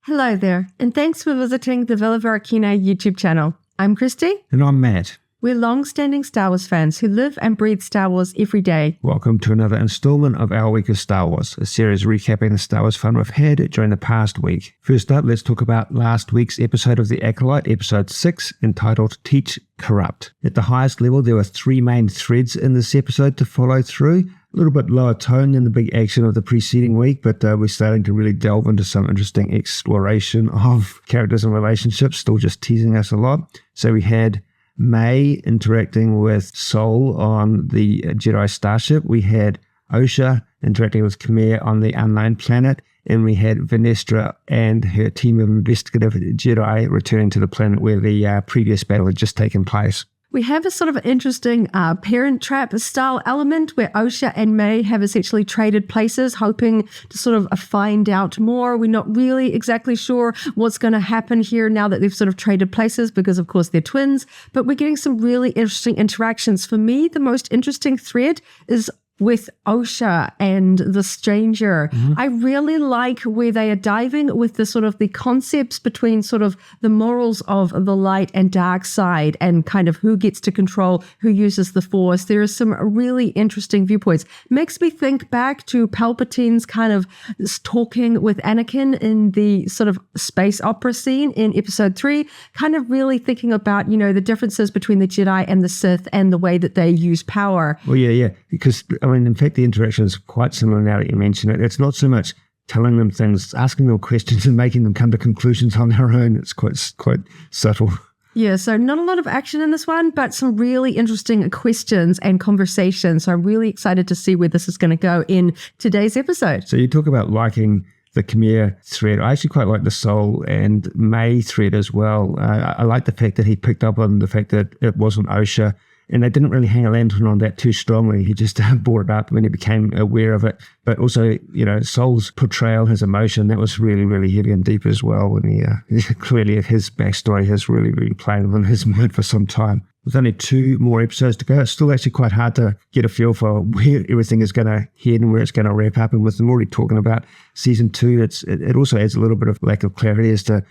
Hello there, and thanks for visiting the Varykino YouTube channel. I'm Kristy. And I'm Matt. We're long-standing Star Wars fans who live and breathe Star Wars every day. Welcome to another installment of Our Week of Star Wars, a series recapping the Star Wars fun we've had during the past week. First up, let's talk about last week's episode of the Acolyte, episode 6, entitled Teach Corrupt. At the highest level, there were 3 main threads in this episode to follow through. A little bit lower tone than the big action of the preceding week, but we're starting to really delve into some interesting exploration of characters and relationships, still just teasing us a lot. So we had May interacting with Sol on the Jedi starship. We had Osha interacting with Khmer on the unknown planet. And we had Venestra and her team of investigative Jedi returning to the planet where the previous battle had just taken place. We have a sort of interesting Parent Trap style element where Osha and May have essentially traded places, hoping to sort of find out more. We're not really exactly sure what's going to happen here now that they've sort of traded places because, of course, they're twins. But we're getting some really interesting interactions. For me, the most interesting thread is with Osha and the stranger. I really like where they are diving with the sort of the concepts between sort of the morals of the light and dark side and kind of who gets to control, who uses the Force. There are some really interesting viewpoints. Makes me think back to Palpatine's kind of talking with Anakin in the sort of space opera scene in episode 3, kind of really thinking about, you know, the differences between the Jedi and the Sith and the way that they use power. Well, yeah, because I mean, in fact, the interaction is quite similar now that you mention it. It's not so much telling them things, asking them questions and making them come to conclusions on their own. It's quite subtle. Yeah, so not a lot of action in this one, but some really interesting questions and conversations. So I'm really excited to see where this is going to go in today's episode. So you talk about liking the Khmer thread. I actually quite like the Sol and May thread as well. I like the fact that he picked up on the fact that it wasn't Osha. And they didn't really hang a lantern on that too strongly. He just brought it up when he became aware of it. But also, you know, Sol's portrayal, his emotion, that was really, really heavy and deep as well. And he clearly his backstory has really, really played on his mind for some time. With only 2 more episodes to go, it's still actually quite hard to get a feel for where everything is going to head and where it's going to wrap up. And with them already talking about season 2, it also adds a little bit of lack of clarity as to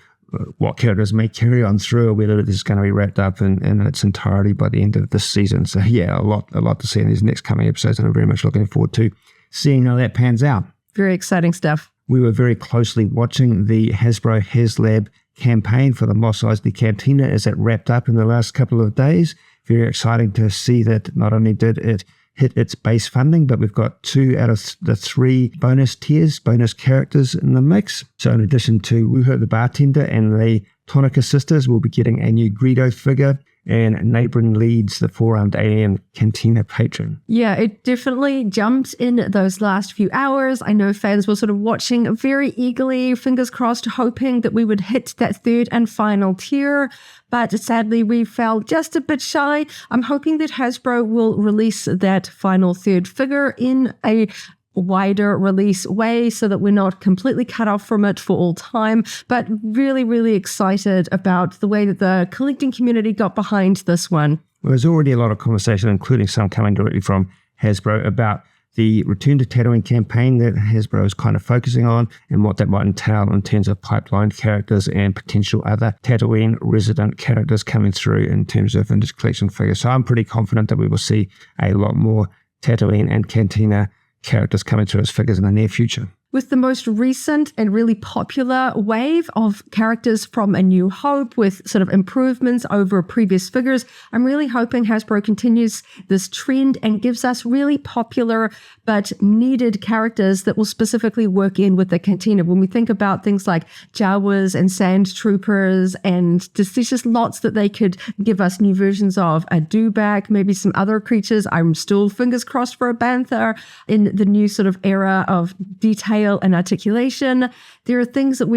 what characters may carry on through, or whether this is going to be wrapped up in its entirety by the end of this season. So yeah, a lot to see in these next coming episodes, and I'm very much looking forward to seeing how that pans out. Very exciting stuff. We were very closely watching the Hasbro HasLab campaign for the Mos Eisley Cantina as it wrapped up in the last couple of days. Very exciting to see that not only did it hit its base funding, but we've got 2 out of the 3 bonus tiers, bonus characters in the mix. So in addition to Wuho the bartender and the Tonica sisters, we'll be getting a new Greedo figure, and Neighboring leads the 4-armed alien Cantina patron. Yeah, it definitely jumped in those last few hours. I know fans were sort of watching very eagerly, fingers crossed, hoping that we would hit that 3rd and final tier. But sadly, we fell just a bit shy. I'm hoping that Hasbro will release that final 3rd figure in a wider release way so that we're not completely cut off from it for all time, but really, really excited about the way that the collecting community got behind this one. Well, there's already a lot of conversation, including some coming directly from Hasbro, about the Return to Tatooine campaign that Hasbro is kind of focusing on and what that might entail in terms of pipeline characters and potential other Tatooine resident characters coming through in terms of vintage collection figures. So I'm pretty confident that we will see a lot more Tatooine and Cantina characters coming through as figures in the near future. With the most recent and really popular wave of characters from A New Hope with sort of improvements over previous figures, I'm really hoping Hasbro continues this trend and gives us really popular but needed characters that will specifically work in with the Cantina. When we think about things like Jawas and Sand Troopers, and there's just lots that they could give us new versions of. A Dewback, maybe some other creatures. I'm still fingers crossed for a Bantha in the new sort of era of detail and articulation. There are things that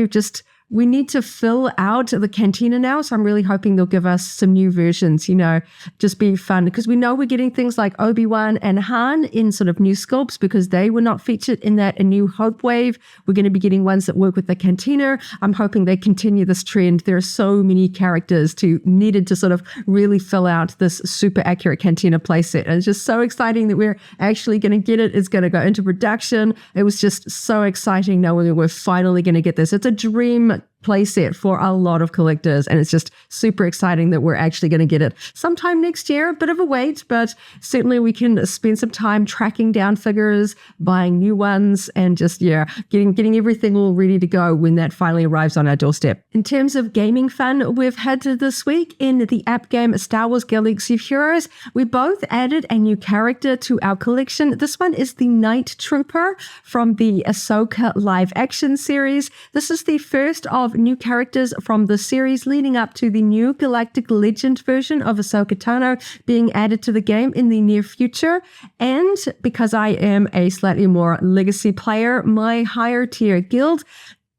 we need to fill out the Cantina now. So I'm really hoping they'll give us some new versions, you know, just be fun. Because we know we're getting things like Obi-Wan and Han in sort of new sculpts because they were not featured in that A New Hope wave. We're going to be getting ones that work with the Cantina. I'm hoping they continue this trend. There are so many characters needed to sort of really fill out this super accurate Cantina playset. And it's just so exciting that we're actually going to get it. It's going to go into production. It was just so exciting knowing we're finally going to get this. It's a dream playset for a lot of collectors, and it's just super exciting that we're actually going to get it sometime next year. A bit of a wait, but certainly we can spend some time tracking down figures, buying new ones, and just getting everything all ready to go when that finally arrives on our doorstep. In terms of gaming fun we've had this week in the app game Star Wars Galaxy of Heroes, we both added a new character to our collection. This one is the Night Trooper from the Ahsoka live action series. This is the first of new characters from the series leading up to the new Galactic Legend version of Ahsoka Tano being added to the game in the near future. And because I am a slightly more legacy player, my higher tier guild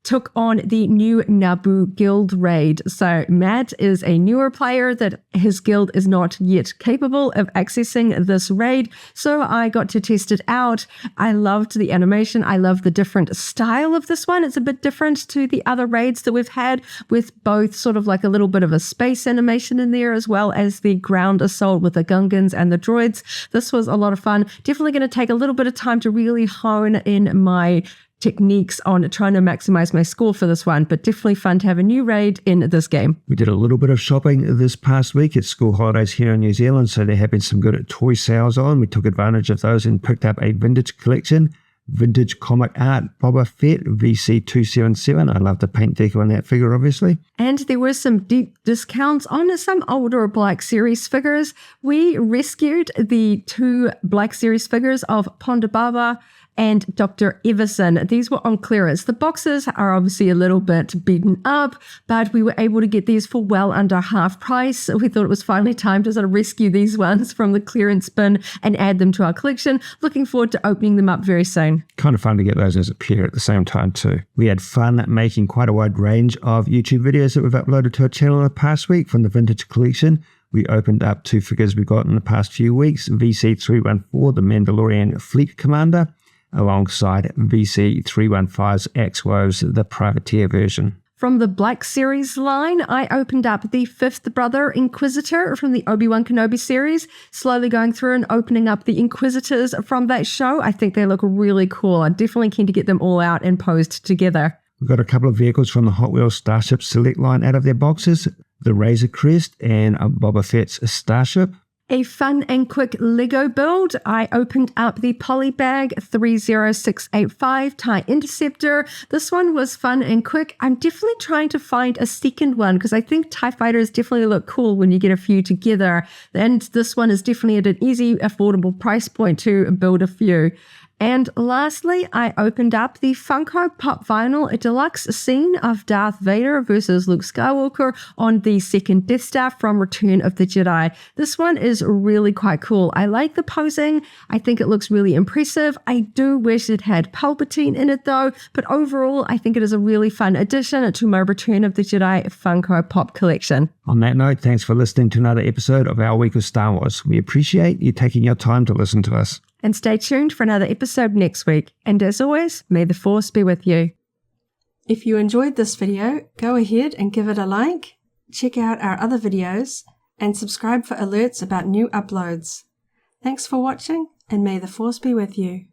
took on the new Naboo guild raid. So Matt is a newer player that his guild is not yet capable of accessing this raid. So I got to test it out. I loved the animation. I love the different style of this one. It's a bit different to the other raids that we've had, with both sort of like a little bit of a space animation in there, as well as the ground assault with the Gungans and the droids. This was a lot of fun. Definitely going to take a little bit of time to really hone in my techniques on trying to maximize my score for this one, but definitely fun to have a new raid in this game. We did a little bit of shopping this past week. It's school holidays here in New Zealand, so there have been some good toy sales on. We took advantage of those and picked up a vintage collection, vintage comic art Boba Fett VC277. I love the paint deco on that figure, obviously. And there were some deep discounts on some older Black Series figures. We rescued the 2 Black Series figures of Ponda Baba and Dr. Everson. These were on clearance. The boxes are obviously a little bit beaten up, but we were able to get these for well under half price. So we thought it was finally time to sort of rescue these ones from the clearance bin and add them to our collection. Looking forward to opening them up very soon. Kind of fun to get those as a pair at the same time too. We had fun making quite a wide range of YouTube videos that we've uploaded to our channel in the past week from the vintage collection. We opened up 2 figures we got in the past few weeks, VC314, the Mandalorian Fleet Commander, alongside VC315's X-Woves, the Privateer version. From the Black Series line, I opened up the 5th Brother Inquisitor from the Obi-Wan Kenobi series, slowly going through and opening up the Inquisitors from that show. I think they look really cool. I'm definitely keen to get them all out and posed together. We've got a couple of vehicles from the Hot Wheels Starship Select line out of their boxes, the Razor Crest and Boba Fett's Starship. A fun and quick Lego build. I opened up the Polybag 30685 TIE Interceptor. This one was fun and quick. I'm definitely trying to find a second one because I think TIE Fighters definitely look cool when you get a few together. And this one is definitely at an easy, affordable price point to build a few. And lastly, I opened up the Funko Pop Vinyl Deluxe scene of Darth Vader versus Luke Skywalker on the second Death Star from Return of the Jedi. This one is really quite cool. I like the posing. I think it looks really impressive. I do wish it had Palpatine in it though, but overall, I think it is a really fun addition to my Return of the Jedi Funko Pop collection. On that note, thanks for listening to another episode of Our Week of Star Wars. We appreciate you taking your time to listen to us. And stay tuned for another episode next week. And as always, may the Force be with you. If you enjoyed this video, go ahead and give it a like, check out our other videos, and subscribe for alerts about new uploads. Thanks for watching, and may the Force be with you.